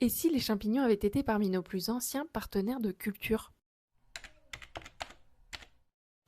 Et si les champignons avaient été parmi nos plus anciens partenaires de culture?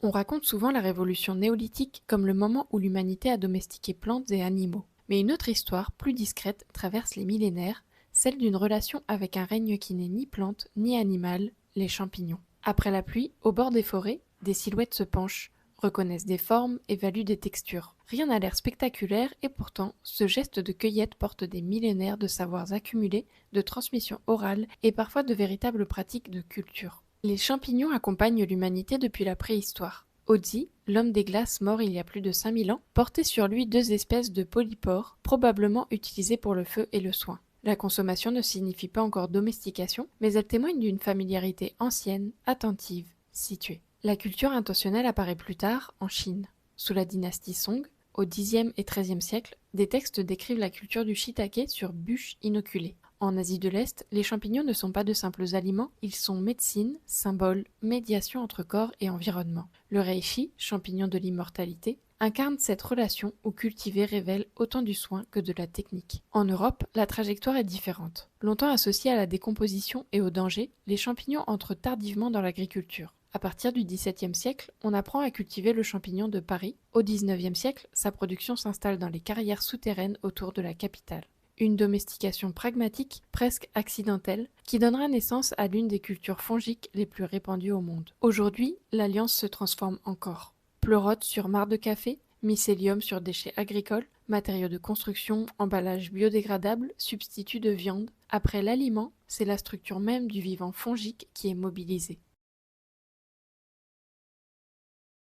On raconte souvent la révolution néolithique comme le moment où l'humanité a domestiqué plantes et animaux. Mais une autre histoire, plus discrète, traverse les millénaires, celle d'une relation avec un règne qui n'est ni plante ni animal, les champignons. Après la pluie, au bord des forêts, des silhouettes se penchent, reconnaissent des formes, évaluent des textures. Rien n'a l'air spectaculaire et pourtant, ce geste de cueillette porte des millénaires de savoirs accumulés, de transmission orale et parfois de véritables pratiques de culture. Les champignons accompagnent l'humanité depuis la préhistoire. Odzi, l'homme des glaces mort il y a plus de 5000 ans, portait sur lui deux espèces de polypores, probablement utilisées pour le feu et le soin. La consommation ne signifie pas encore domestication, mais elle témoigne d'une familiarité ancienne, attentive, située. La culture intentionnelle apparaît plus tard, en Chine. Sous la dynastie Song, au Xe et XIIIe siècle, des textes décrivent la culture du shiitake sur bûches inoculées. En Asie de l'Est, les champignons ne sont pas de simples aliments, ils sont médecine, symbole, médiation entre corps et environnement. Le reishi, champignon de l'immortalité, incarne cette relation où cultiver révèle autant du soin que de la technique. En Europe, la trajectoire est différente. Longtemps associés à la décomposition et au danger, les champignons entrent tardivement dans l'agriculture. À partir du XVIIe siècle, on apprend à cultiver le champignon de Paris. Au XIXe siècle, sa production s'installe dans les carrières souterraines autour de la capitale. Une domestication pragmatique, presque accidentelle, qui donnera naissance à l'une des cultures fongiques les plus répandues au monde. Aujourd'hui, l'alliance se transforme encore. Pleurote sur marc de café, mycélium sur déchets agricoles, matériaux de construction, emballages biodégradables, substituts de viande. Après l'aliment, c'est la structure même du vivant fongique qui est mobilisée.